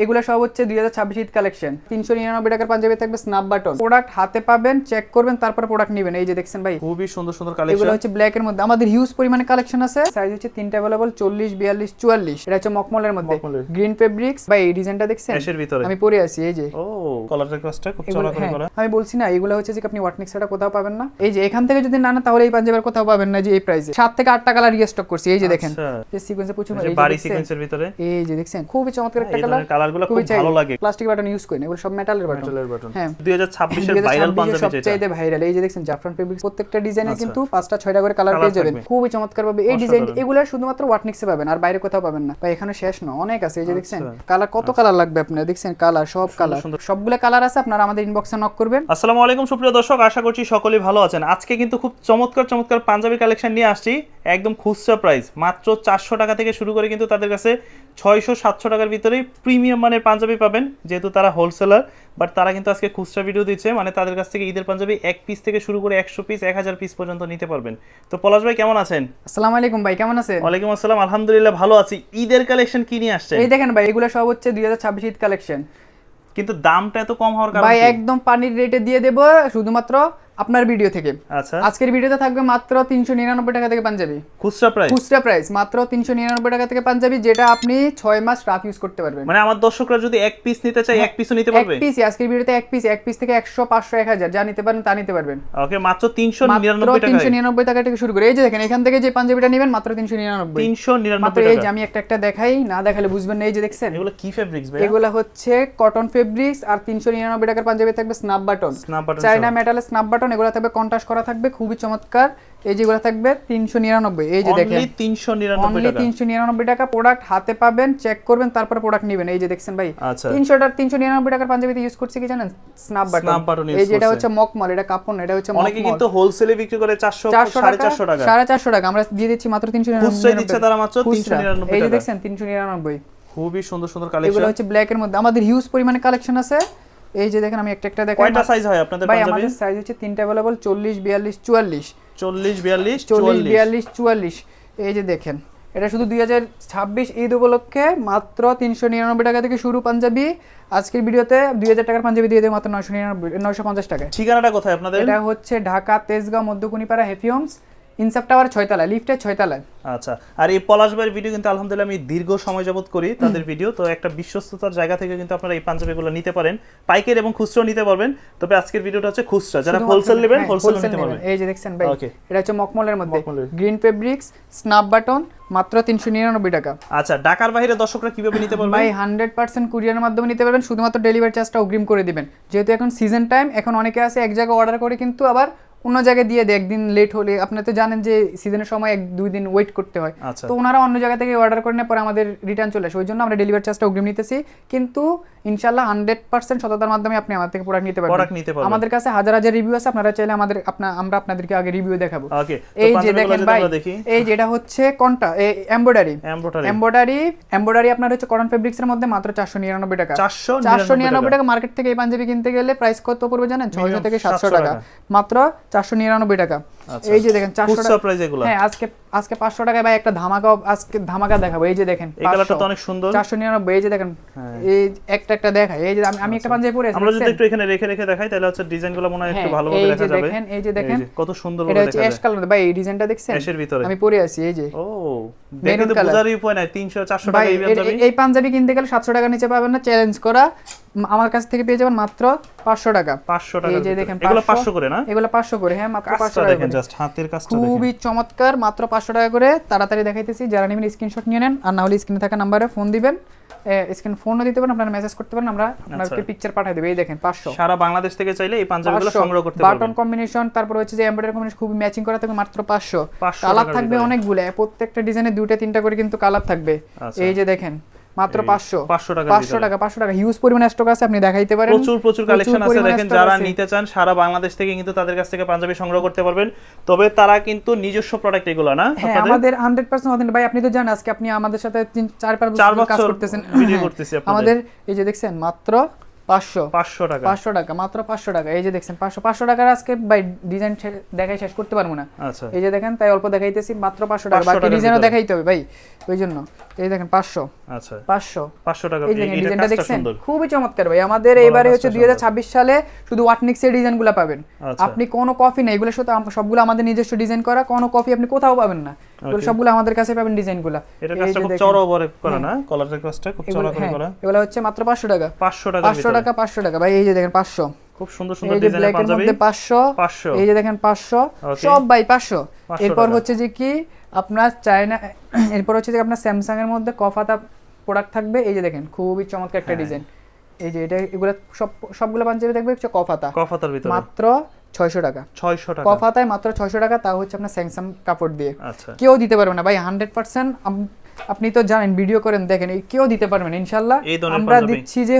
এগুলো সব হচ্ছে 2026 ঈদ কালেকশন। 399 টাকার পাঞ্জাবি থাকবে স্ন্যাপ বাটন। প্রোডাক্ট হাতে পাবেন, চেক করবেন, তারপর প্রোডাক্ট নেবেন। এই যে দেখছেন ভাই, খুবই সুন্দর সুন্দর কালেকশন। এগুলো হচ্ছে ব্ল্যাক এর মধ্যে আমাদের হিউজ পরিমাণে কালেকশন আছে। সাইজ হচ্ছে তিনটা अवेलेबल 40 42 44। এটা হচ্ছে মকমলের মধ্যে গ্রিন ফেব্রিক্স। ভাই এই ডিজাইনটা দেখছেন এর ভিতরে আমি পরে আছি। এই যে ও কলারের কাজটা খুব চমৎকার করা। আমি বলছি না, এগুলো হচ্ছে যে আপনি ওয়াটনিক্স ছাড়া কোথাও পাবেন না। এই যে এখান থেকে যদি না না তাহলে এই পাঞ্জাবির কোথাও পাবেন না। যে এই প্রাইসে 7 থেকে 8টা কালার রিস্টক করছি। এই যে দেখেন এই সিকোয়েন্সে প্রচুর এই যে বাড়ি সিকোয়েন্সের ভিতরে এই যে দেখছেন খুবই চমৎকার একটা কালার। এই কালারগুলো খুব ভালো লাগে। প্লাস্টিক বাটন ইউজ করি না, এগুলো সব মেটালের বাটন। হ্যাঁ 2026 এর ভাইরাল পাঞ্জাবি যেটা সবচেয়ে ভাইরাল। এই যে দেখছেন জাফরান ফেব্রিক্স, প্রত্যেকটা ডিজাইনে কিন্তু 5টা 6টা করে কালার পেয়ে যাবেন। খুবই চমৎকার ভাবে এই ডিজাইন। এগুলো শুধুমাত্র ওয়াটনিক্সে পাবেন, আর বাইরে কোথাও পাবেন না। ভাই এখানে শেষ না, অনেক আছে। এই যে দেখছেন কালার, কত কালার লাগবে আপনার। দেখছেন কালার, সব কালার, সবগুলো কালার আছে। আপনারা আমাদের ইনবক্সে নক করবেন। আসসালামু আলাইকুম সুপ্রিয় দর্শক, আশা করছি সকলেই ভালো আছেন। আজকে কিন্তু খুব চমৎকার চমৎকার পাঞ্জাবি কালেকশন নিয়ে আসছি। একদম খুচরা প্রাইস মাত্র 400 টাকা থেকে শুরু করে কিন্তু তাদের কাছে 600-700 টাকার ভিতরেই প্রিমিয়াম মানের পাঞ্জাবি পাবেন। যেহেতু তারা হোলসেলার, বাট তারা কিন্তু আজকে খুচরা ভিডিও দিচ্ছে, মানে তাদের কাছ থেকে ঈদের পাঞ্জাবি 1 পিস থেকে শুরু করে 100 পিস 1000 পিস পর্যন্ত নিতে পারবেন। তো পলাশ ভাই কেমন আছেন? আসসালামু আলাইকুম ভাই, কেমন আছেন? ওয়ালাইকুম আসসালাম, আলহামদুলিল্লাহ ভালো আছি। ঈদের কালেকশন কি নিয়ে আসছেন? এই দেখেন ভাই, এগুলো সব হচ্ছে 2026 ঈদ কালেকশন। কিন্তু দামটা এত কম হওয়ার কারণ ভাই কি? একদম পানির রেটে দিয়ে দেব শুধুমাত্র আপনার ভিডিও থেকে। আচ্ছা, আজকের ভিডিওতে থাকবে মাত্র 399 টাকা থেকে পাঞ্জাবি। খুচরা প্রাইস? খুচরা প্রাইস মাত্র 399 টাকা থেকে পাঞ্জাবি, যেটা আপনি 6 মাস রাফ ইউজ করতে পারবেন। মানে আমার দর্শকরা যদি এক পিস নিতে চায় এক পিসও নিতে পারবে? এক পিস, আজকের ভিডিওতে এক পিস থেকে 100 500 1000 যা নিতে পারেন তা নিতে পারবেন। ওকে, মাত্র 399 টাকা। 399 টাকা থেকে শুরু করে। এই যে দেখেন এখান থেকে যে পাঞ্জাবিটা নেবেন মাত্র 399 মাত্র। এই যে আমি একটা দেখাই, না দেখালে বুঝবেন না। এই যে দেখছেন এগুলো কি ফেব্রিক্স ভাই? এগুলো হচ্ছে কটন ফেব্রিক্স। আর 399 টাকার পাঞ্জাবি থাকবে স্ন্যাপ বাটন, চায়না মেটালের স্ন্যাপ বাটন। এগুলো থাকবে কন্ট্রাস্ট করা থাকবে, খুবই চমৎকার। এই যেগুলো থাকবে 399। এই যে দেখেন অনলি 399 টাকা। প্রোডাক্ট হাতে পাবেন, চেক করবেন, তারপর প্রোডাক্ট নেবেন। এই যে দেখছেন ভাই 399 টাকার পাঞ্জাবিতে ইউজ করছি কি জানেন? Snap button. এই যে এটা হচ্ছে মকমল, এটা কাপড়, এটা হচ্ছে মকমল। অনেকে কিন্তু হোলসেলে বিক্রি করে 400 450 টাকা। 450 টাকা আমরা দিয়ে দিচ্ছি মাত্র 399। খুচরা দিচ্ছে তারা মাত্র 399 টাকা। এই যে দেখছেন 399। খুবই সুন্দর সুন্দর কালেকশন। এগুলো হচ্ছে ব্ল্যাক এর মধ্যে আমাদের হিউজ পরিমাণে কালেকশন আছে। এই যে দেখেন আমি একটা দেখাই। কয়টা সাইজ হয় আপনাদের পাঞ্জাবি? ভাই আমাদের সাইজ হচ্ছে তিনটা अवेलेबल 40 42 44। 40 42 42 44। এই যে দেখেন এটা শুধু 2026 ঈদ উপলক্ষে মাত্র 399 টাকা থেকে শুরু পাঞ্জাবি। আজকের ভিডিওতে 2000 টাকার পাঞ্জাবি দিয়ে দেব মাত্র 950 টাকায়। ঠিকানাটা কোথায় আপনাদের? এটা হচ্ছে ঢাকা তেজগাঁও মধ্যকুনিপাড়া হেপি হোমস, ইনসাফ টাওয়ার 6 তলায়, লিফটের 6 তলায়। আচ্ছা, আর এই পলাশ ভাইয়ের ভিডিও কিন্তু আলহামদুলিল্লাহ আমি দীর্ঘ সময় যাবত করি তাদের ভিডিও। তো একটা বিশ্বস্ততার জায়গা থেকে কিন্তু আপনারা এই পাঞ্জাবিগুলো নিতে পারেন, পাইকারি এবং খুচরা নিতে পারবেন। তবে আজকের ভিডিওটা হচ্ছে খুচরা, যারা হোলসেল নেবেন হোলসেল নিতে পারবেন। এই যে দেখছেন ভাই এটা হচ্ছে মকমলের মধ্যে গ্রিন ফেব্রিক্স স্ন্যাপ বাটন, মাত্র 399 টাকা। আচ্ছা, ঢাকার বাইরে দর্শকরা কিভাবে নিতে পারবে? ভাই 100% কুরিয়ারের মাধ্যমে নিতে পারবেন, শুধুমাত্র ডেলিভারি চার্জটা অগ্রিম করে দিবেন। যেহেতু এখন সিজন টাইম, এখন অনেকে আছে এক জায়গায় অর্ডার করে কিন্তু আবার অন্য জায়গায় দিয়ে দেয় একদিন লেট হলে। আপনি তো জানেন যে সিজনের সময় 1-2 দিন ওয়েট করতে হয়। তো ওনারা অন্য জায়গা থেকে অর্ডার করে নেওয়ার পরে আমাদের রিটার্ন চলে আসে, ওই জন্য আমরা ডেলিভারি চার্জটা অগ্রিম নিতেছি। কিন্তু ইনশাআল্লাহ 100% সততার মাধ্যমে আপনি আমাদের থেকে প্রোডাক্ট নিতে পারবেন। আমাদের কাছে হাজার হাজার রিভিউ আছে, আপনারা চাইলে আমরা আপনাদেরকে আগে রিভিউ দেখাবো। এই যে দেখেন ভাই, এই যেটা হচ্ছে কোনটা এমব্রয়ডারি আপনার হচ্ছে কটন ফেব্রিক্স এর মধ্যে মাত্র 499 টাকা। 499 টাকা। মার্কেট থেকে এই পাঞ্জাবি কিনতে গেলে প্রাইস কত পড়বে জানেন? 600 থেকে 700 টাকা, মাত্র 499 টাকা। এই যে দেখেন 400 টাকা প্রাইস এগুলো। হ্যাঁ আজকে 500 টাকায় ভাই একটা ধামাকা দেখাবো। এই যে দেখেন এই কালারটা তো অনেক সুন্দর। 499। এই যে দেখেন এই একটা দেখাই। এই যে আমি একটা পাঞ্জাবি পরে আছি, আমরা যদি একটু এখানে রেখে দেখাই তাহলে হচ্ছে ডিজাইনগুলো মনে হয় একটু ভালোভাবে দেখা যাবে। এই যে দেখেন কত সুন্দর এটা হচ্ছে অ্যাশ কালার। ভাই এই ডিজাইনটা দেখছেন অ্যাশের ভিতরে আমি পরে আছি। এই যে ও দেখেন তো বুঝারই উপায় নাই। 300-400 টাকা এই পাঞ্জাবি কিনতে গেলে 700 টাকা নিচে পাবেন না, চ্যালেঞ্জ করা। আমার কাছ থেকে পেয়ে যাবেন মাত্র 500 টাকা। 500 টাকা। এই যে দেখেন এগুলো 500 করে না? এগুলো 500 করে। হ্যাঁ মাত্র 500 টাকা। দেখেন জাস্ট হাতের কাজটা দেখেন, খুবই চমৎকার। মাত্র 500 টাকা করে। তাড়াতাড়ি দেখাইতেছি, যারা নেবেন স্ক্রিনশট নিয়ে নেন, আর না হলে স্ক্রিনে থাকা নম্বরে ফোন দিবেন। ফোনও দিতে পারেন, আপনারা মেসেজ করতে পারেন, আমরা আপনাদেরকে পিকচার পাঠিয়ে দেব। এই দেখেন 500। সারা বাংলাদেশ থেকে চাইলে এই পাঞ্জাবিগুলো সংগ্রহ করতে পারবেন। বাটন কম্বিনেশন, তারপর হচ্ছে যে এমব্রয়ডারি কম্বিনেশন খুব ম্যাচিং করা থাকবে মাত্র 500। কালার থাকবে অনেকগুলো, প্রত্যেকটা ডিজাইনে 2-3টা করে কিন্তু কালার থাকবে। এই যে দেখেন মাত্র 500 টাকা। হিউজ পরিমাণ স্টক আছে, আপনি দেখাইতে পারেন। প্রচুর কালেকশন আছে। দেখেন যারা নিতে চান সারা বাংলাদেশ থেকে কিন্তু তাদের কাছ থেকে পাঞ্জাবি সংগ্রহ করতে পারবেন। তবে তারা কিন্তু নিজস্ব প্রোডাক্ট এগুলো না আপনাদের? আমাদের 100% অথেন্টিক। ভাই আপনি তো জানেন আজকে আপনি আমাদের সাথে 4-5 বছর কাজ করতেছেন, ভিডিও করতেছি আপনাদের। আমাদের এই যে দেখছেন মাত্র 500 500 টাকা 500 টাকা, মাত্র 500 টাকা। এই যে দেখছেন 500 টাকার আজকে ভাই ডিজাইন দেখাই শেষ করতে পারবো না। আচ্ছা এই যে দেখেন, তাই অল্প দেখাইতেছি, মাত্র 500 টাকা। 500 বাকি টাকার ডিজাইনও ভিতরে। দেখাইতে হবে ভাই, ওই জন্য। এই দেখেন 500 আচ্ছা 500 টাকা এই দেখেন এটা ডিজাইনটা কাজটা দেখছেন, সুন্দর। খুবই চমৎকার ভাই। আমাদের গলার এবারে হচ্ছে কাজটা 2026 সালে শুধু ওয়াটনিক্সের ডিজাইনগুলো পাবেন। আচ্ছা। আপনি কোনো কপি না, এগুলো শুধু সবগুলো আমাদের নিজস্ব ডিজাইন করা, কোনো কপি আপনি কোথাও পাবেন না। এগুলো সবগুলো আমাদের কাছে পাবেন ডিজাইনগুলো। এটা কাজটা খুব চড়া বড় করা না, কলারের কাজটা খুব চড়া করে করা। এগুলো হচ্ছে মাত্র 500 টাকা 500 টাকা 500 টাকা 500 টাকা ভাই। এই যে দেখেন 500, খুব সুন্দর এই সুন্দর যে ডিজাইনের ব্ল্যাকের পাঞ্জাবি। মধ্যে 500, 500 এই যে দেখেন 500, Okay. সব ভাই 500। 500 এরপর টাকা। হচ্ছে যে কি আপনার চায়না, এরপর হচ্ছে যে আপনার স্যামসাং এর মধ্যে কফাতা প্রোডাক্ট থাকবে। এই যে দেখেন খুবই চমৎকার একটা হ্যাঁ। ডিজাইন। এই যে এটা, এগুলো সবগুলো পাঞ্জাবি দেখবে হচ্ছে কফাতা, কফাতার ভিতরে মাত্র 600 টাকা। 600 টাকা। কফাতায় মাত্র 600 টাকা, তাও হচ্ছে আপনার স্যামসাং কাপড় দিয়ে। আচ্ছা কেউ দিতে পারবে না ভাই, 100%। আপনি তো জানেন, ভিডিও করেন দেখেন, কেউ দিতে পারবে না ইনশাল্লাহ। এই ধরনের আমরা পাঞ্জাবি? দিচ্ছি যে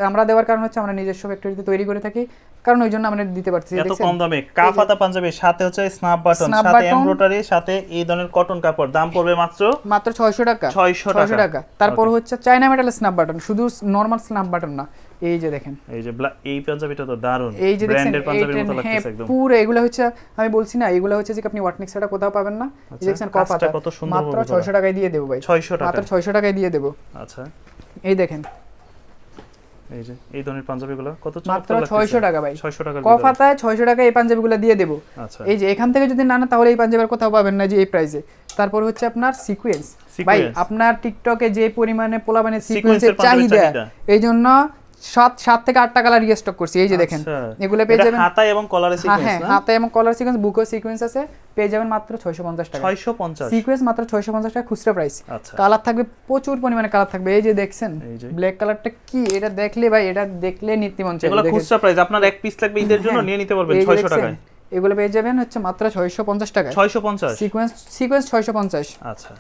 আমরা দেওয়ার কারণ হচ্ছে আমরা নিজস্ব ফ্যাক্টরিতে তৈরি করে থাকি, কারণ ওই জন্য আমরা দিতে পারছি। এত দেখছেন? কম দামে কাফাতা পাঞ্জাবি, সাথে হচ্ছে স্ন্যাপ বাটন, Snap সাথে button। এমব্রয়ডারি, সাথে এই ধরনের কটন কাপড়, দাম পড়বে মাত্র মাত্র 600 টাকা 600 টাকা। তারপর হচ্ছে চায়না মেটালের স্ন্যাপ বাটন, শুধু নরমাল স্ন্যাপ বাটন না। এই যে দেখেন, এই যে এই পাঞ্জাবিটা তো দারুন, এই যে দেখছেন, ব্র্যান্ডের পাঞ্জাবির মতো হ্যাঁ লাগতেছে একদম। পুরো এগুলো হচ্ছে, আমি বলছি না, এগুলো হচ্ছে যে আপনি ওয়াটনিক্স ছাড়া কোথাও পাবেন না। এই আচ্ছা, দেখছেন কাজটা কপাতা, কত সুন্দর মাত্র ভাবে করা। 600 টাকায় দিয়ে দেবো ভাই, 600 টাকা। মাত্র 600 টাকায় দিয়ে দেবো। আচ্ছা এই দেখেন এই যে এই ধরনের পাঞ্জাবিগুলো কত মাত্র চমৎকার লাগতেছে। 600 টাকা ভাই। 600 টাকার ভিতরে। কফাতায় 600 টাকায় এই পাঞ্জাবিগুলো দিয়ে দেবো। আচ্ছা এই যে এখান থেকে যদি না তাহলে এই পাঞ্জাবির কোথাও পাবেন না যে এই প্রাইসে। তারপর হচ্ছে আপনার সিকোয়েন্স ভাই, Sequence। আপনার টিকটকে যে পরিমাণে পোলাবানের Sequence সিকোয়েন্সের এর পাঞ্জাবির চাহিদা, চাহিদা। এই জন্য 7 থেকে 8টা কালার রিস্টক করছি। এই যে দেখেন, আচ্ছা। এগুলো পেয়ে এটা যাবেন হাতায় এবং কলারে সিকোয়েন্স হ্যাঁ, না? হাতে এবং কলার সিকোয়েন্স, বুকও সিকোয়েন্স আছে, পেয়ে যাবেন মাত্র 650 টাকা। 650। সিকোয়েন্স মাত্র 650 টাকা খুচরা প্রাইস। আচ্ছা কালার থাকবে প্রচুর পরিমাণে, কালার থাকবে। এই যে দেখছেন এই যে। ব্ল্যাক কালারটা কি, এটা দেখলে ভাই, এটা দেখলে নীতিমন চাই। এগুলো খুচরা প্রাইস, আপনার এক পিস লাগবে ঈদের জন্য হ্যাঁ, নিয়ে নিতে পারবেন এই যে 600 দেখছেন, টাকায়। এগুলো পেয়ে যাবেন হচ্ছে মাত্র 650 টাকা। 650। সিকোয়েন্স 650। আচ্ছা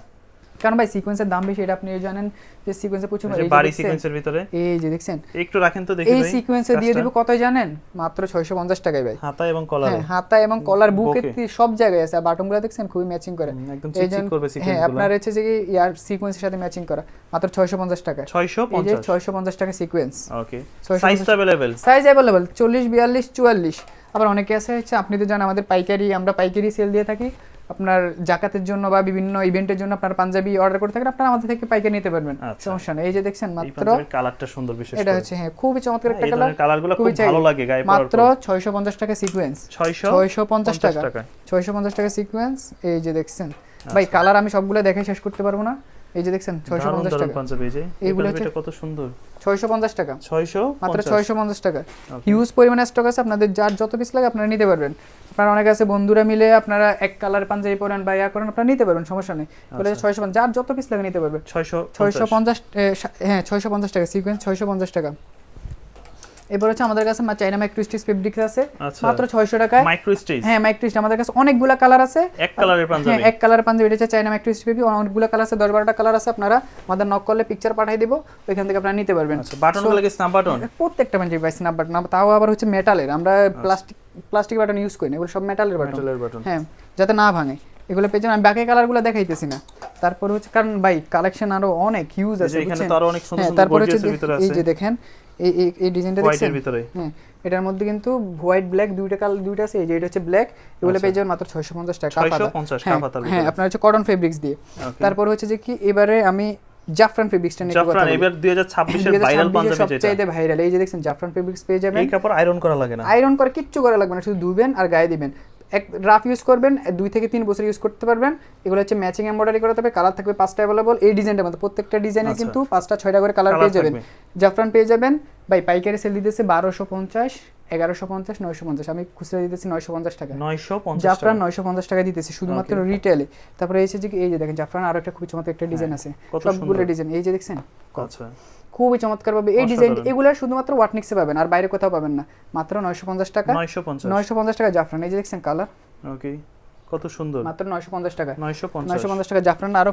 কারণ ভাই সিকোয়েন্সের দাম বেশি, এটা আপনি জানেন যে সিকোয়েন্সে প্রচুর। এই যে এই যে বাড়ি দেখছেন, সিকোয়েন্সের ভিতরে এই যে দেখছেন, একটু রাখেন তো দেখি এই ভাই। সিকোয়েন্সে দিয়ে কাজটা। দিব কতই জানেন, মাত্র 650 টাকায় ভাই। হাতা এবং কলারে। হ্যাঁ, হাতা এবং কলার, বুকে বুকে। সব জায়গায় আছে। আর বাটনগুলো দেখছেন খুবই ম্যাচিং করে, একদম এই চিকচিক করবে হ্যাঁ, সিকোয়েন্সগুলো। আপনার হচ্ছে যে কি ইয়ার সিকোয়েন্সের সাথে ম্যাচিং করা, মাত্র 650 টাকা। এই যে 650। 650 টাকা সিকোয়েন্স। ওকে 650 সাইজ তো अवेलेबल। Size available 40, 42, 44। আবার অনেকে আছে হচ্ছে, আপনি তো জানেন আমাদের পাইকারি, আমরা পাইকারি সেল দিয়ে থাকি। আপনার জাকাতের জন্য বা বিভিন্ন ইভেন্টের জন্য আপনার পাঞ্জাবি অর্ডার করে থাকেন, আপনারা আমাদের থেকে পাইকারি নিতে পারবেন, আচ্ছা। সমস্যা নেই। এই যে দেখছেন এই মাত্র, পাঞ্জাবির কালারটা সুন্দর বিশেষ এটা করে। হচ্ছে হ্যাঁ খুবই চমৎকার একটা এই কালার, ধরনের কালারগুলো খুব খুবই চাই। ভালো লাগে গায়ে পরার মাত্র পর। 650 টাকা সিকোয়েন্স, 650 টাকা, টাকা। 650 টাকা সিকোয়েন্স। এই যে দেখছেন ভাই, কালার আমি সবগুলো দেখে শেষ করতে পারবো না। এই যে দেখছেন 650 টাকা, পাঞ্জাবি, এই যে এই এইগুলো পাঞ্জাবিটা কত সুন্দর। 650 টাকা, 650 মাত্র 650 টাকা। হিউজ পরিমাণে স্টক আছে, আপনাদের যার যত পিস লাগে আপনারা নিতে পারবেন। আপনারা অনেক আছে বন্ধুরা মিলে আপনারা এক কালার পাঞ্জাবি পরেন বা ইয়া করেন, আপনারা নিতে পারবেন, সমস্যা নেই। বলে 650, যার যত পিস লাগে নিতে পারবেন। 650 হ্যাঁ 650 টাকা সিকোয়েন্স, 650 টাকা। এবার হচ্ছে আমাদের কাছে চাইনা মাইক্রো স্টিচ ফেব্রিক্স আছে, আচ্ছা। মাত্র 600 টাকায়। Micro stitch. হ্যাঁ মাইক্রো স্টিচ আমাদের কাছে অনেকগুলা কালার আছে। এক কালারের পাঞ্জাবি। হ্যাঁ, এক কালার পাঞ্জাবি, এটা হচ্ছে চাইনা মাইক্রো স্টিচ ফেব্রিক, অনেকগুলা কালার আছে, 10-12টা কালার আছে। আপনারা আমাদের নক করলে পিকচার পাঠিয়ে দিব, ওইখান থেকে আপনারা নিতে পারবেন। আচ্ছা বাটনগুলো কি স্ন্যাপ বাটন? প্রত্যেকটা পাঞ্জাবি ভাই স্ন্যাপ বাটন, তাও আবার হচ্ছে মেটালের, আমরা প্লাস্টিক বাটন ইউজ করি না, এগুলো সব মেটালের বাটন। মেটালের বাটন। হ্যাঁ, যাতে না ভাঙে। এগুলো পেছনে আমি বাকি কালারগুলো দেখাইতেছি না। তারপর হচ্ছে কারণ ভাই কালেকশন আরো অনেক হিউজ আছে, এখানে বুঝছেন? তো আরো অনেক সুন্দর হ্যাঁ, সুন্দর তারপর হচ্ছে গর্জিয়াসের ভিতরে এই আছে। যে দেখেন, এই ডিজাইনটা হোয়াইটের দেখছেন ভিতরে। হ্যাঁ, এটার মধ্যে কিন্তু হোয়াইট ব্ল্যাক দুইটা আছে। এই যে এটা হচ্ছে ব্ল্যাক, এগুলো আচ্ছা। পেয়ে যাবেন মাত্র 650 টাকা। 650 কাফাতার হ্যাঁ, ভিতরে। আপনার হচ্ছে কটন ফেব্রিক্স দিয়ে। Okay. তারপর হচ্ছে যে কি এবারে আমি জাফরান ফেব্রিক্সটা নিয়ে কথা জাফরান বলি। এবার 2026 এর ভাইরাল পাঞ্জাবি যেটা। সবচেয়ে ভাইরাল, এই যে দেখছেন জাফরান ফেব্রিক্স পেয়ে যাবেন। এই কাপড় আয়রন করা লাগে না। আয়রন করে কিচ্ছু করা লাগবে না, শুধু ধুবেন আর গায়ে দিবেন। এক রাফ ইউজ করবেন, 2 থেকে 3 বছর ইউজ করতে পারবেন। এগুলো হচ্ছে ম্যাচিং এমব্রয়ডারি করা থাকবে, কালার থাকবে 5টা अवेलेबल। এই ডিজাইনটার মধ্যে প্রত্যেকটা ডিজাইনে আচ্ছা। কিন্তু 5টা 6টা করে কালার পেয়ে যাবেন। জাফরান পেয়ে যাবেন ভাই, পাইকারি সেল দিতেছে 1250, 1150, 950। আমি খুচরা দিতেছি 950 টাকা। 950 জাফরান 950 টাকা দিতেছি শুধুমাত্র রিটেলে। তারপরে এই যে দেখেন জাফরান আরো একটা খুব চমৎকার একটা ডিজাইন আছে, কত সবগুলো সুন্দর। ডিজাইন এই যে দেখছেন, আচ্ছা খুবই চমৎকার পাবে এই ডিজাইন। অসাধারণ। এগুলো শুধুমাত্র ওয়াটনিক্সে পাবেন, আর বাইরে কোথাও পাবেন না। মাত্র 950 টাকা, 950 950 টাকা জাফরান। এই যে দেখছেন কালার, ওকে কত সুন্দর। মাত্র 950 টাকা। 950 950 টাকা জাফরান, আরো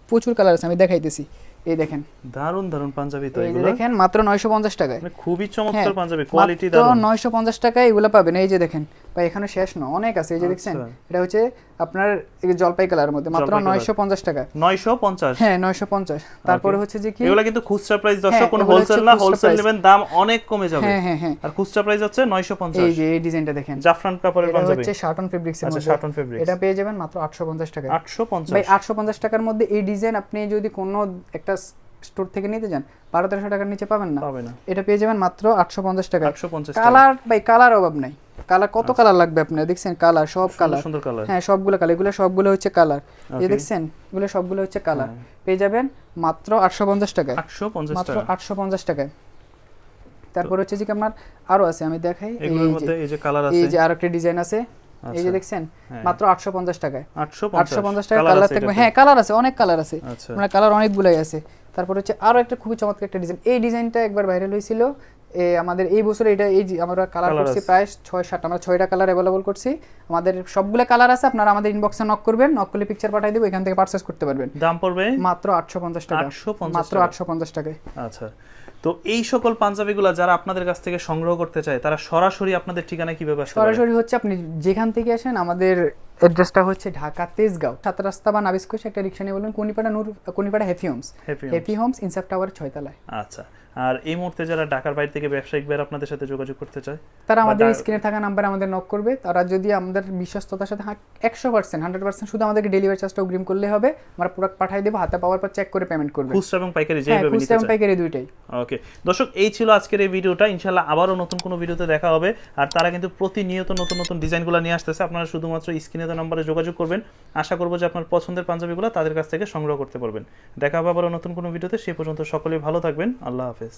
প্রচুর কালার আছে, আমি দেখাইতেছি। এই দেখেন, দারুন দারুন পাঞ্জাবি তো এই যে এগুলো। দেখেন মাত্র 950 টাকায়। মানে খুবই চমৎকার হ্যাঁ, পাঞ্জাবি, কোয়ালিটি মাত্র দারুন। 950 টাকায় এগুলো পাবেন। এই যে দেখেন বা এখানে শেষ না, অনেক আছে। এই যে দেখছেন আচ্ছা। এটা হচ্ছে আপনার এই যে জলপাই কালারের মধ্যে মাত্র জলপাই কালার। 950 টাকা। 950। হ্যাঁ 950। তারপরে হচ্ছে যে কি এগুলা কিন্তু খুচরা প্রাইস দর্শক, হ্যাঁ, কোনো এগুলো হচ্ছে হোলসেল না, খুচরা হোলসেল price। নেবেন দাম অনেক কমে যাবে। হ্যাঁ হ্যাঁ হ্যাঁ। আর খুচরা প্রাইস হচ্ছে এই 950। যে এই ডিজাইনটা দেখেন, জাফরান কাপড়ের এটা পাঞ্জাবি। হচ্ছে শার্টন ফেব্রিক্স এর আচ্ছা, মধ্যে। শার্টন ফেব্রিক্স। এটা পেয়ে যাবেন মাত্র 850 টাকায়। 850। ভাই 850 টাকার মধ্যে এই ডিজাইন আপনি যদি কোনো একটা স্টোর থেকে নিতে যান 1200 টাকার নিচে পাবেন না। পাবে না। এটা পেয়ে যাবেন মাত্র 850 টাকায়। 850 টাকা। কালার ভাই কালার অভাব নাই। কালার কত কালার লাগবে আপনার, দেখছেন কালার সব সুন্দর কালার। সুন্দর কালার। হ্যাঁ সবগুলো কালার, এগুলো সবগুলো হচ্ছে কালার। এই Okay. দেখছেন এগুলো সবগুলো হচ্ছে কালার। হ্যাঁ। পেয়ে যাবেন মাত্র 850 টাকায়। 850 মাত্র টাকা। 850 টাকায়। তারপর হচ্ছে যে কি আপনার আরো আছে, আমি দেখাই। এগুলোর এই মধ্যে যে এই যে কালার এই আছে। যে আরেকটা ডিজাইন আছে, এই যে আচ্ছা। দেখছেন হ্যাঁ। মাত্র 850 টাকায়। 850 টাকা কালার কালার আছে থাকবে। এটাতে। হ্যাঁ কালার আছে, অনেক কালার আছে। আচ্ছা। মানে কালার অনেকগুলাই আছে। তারপর হচ্ছে আরো একটা খুবই চমৎকার একটা ডিজাইন, এই ডিজাইনটা একবার ভাইরাল হয়েছিল আমাদের এই বছর। এটা এই যে আমরা কালার Colour করছি আছে। প্রায় 6-7, আমরা 6টা কালার অ্যাভেলেবল করছি। আমাদের সবগুলো কালার আছে, আপনারা আমাদের ইনবক্সে নক করবেন, নক করলে পিকচার পাঠিয়ে দেবো, এখান থেকে পারচেজ করতে পারবেন। দাম পড়বে মাত্র 850 টাকা। 850 মাত্র টাকা। 850 টাকায়। আচ্ছা। তো এই সকল পাঞ্জাবিগুলো যারা আপনাদের কাছ থেকে সংগ্রহ করতে চায় তারা সরাসরি আপনাদের ঠিকানায় কিভাবে আসতে পারে? সরাসরি হচ্ছে আপনি যেখান থেকে আসেন, আমাদের অ্যাড্রেসটা হচ্ছে ঢাকা তেজগাঁও 7 রাস্তা বা নাবিস্কোশ, একটা রিক্সা নিয়ে বলবেন Kunipara happy Holmes. Happy Homes। Happy Holmes ইনসাফ টাওয়ার 6 তলায়। আচ্ছা। আর এই মুহূর্তে যারা ঢাকার বাইরে থেকে ব্যবসায়িক ভাইরা আপনাদের সাথে যোগাযোগ করতে চায়, তারা বা আমাদের ডা- স্ক্রিনে থাকা নাম্বারে আমাদের নক করবে। তারা যদি আমাদের বিশ্বস্ততার সাথে 100% 100% শুধু আমাদেরকে ডেলিভারি চার্জটা অগ্রিম করলে হবে, আমরা প্রোডাক্ট পাঠিয়ে দেবো, হাতে পাওয়ার পর চেক করে পেমেন্ট করবে। খুচরা এবং পাইকারি হ্যাঁ যেভাবে খুচরা নিতে এবং চায়। পাইকারি দুইটাই। ওকে দর্শক, এই ছিল আজকের এই ভিডিওটা। ইনশাল্লাহ আবারও নতুন কোনো ভিডিওতে দেখা হবে। আর তারা কিন্তু প্রতিনিয়ত নতুন নতুন ডিজাইনগুলো নিয়ে আসতেছে। আপনারা শুধুমাত্র স্ক্রিনে দেওয়া নম্বরে যোগাযোগ করবেন। আশা করবো যে আপনার পছন্দের পাঞ্জাবিগুলো তাদের কাছ থেকে সংগ্রহ করতে পারবেন। দেখা হবে আবারও নতুন কোনো ভিডিওতে। সে পর্যন্ত সকলেই ভালো থাকবেন। আল্লাহ হাফেজ।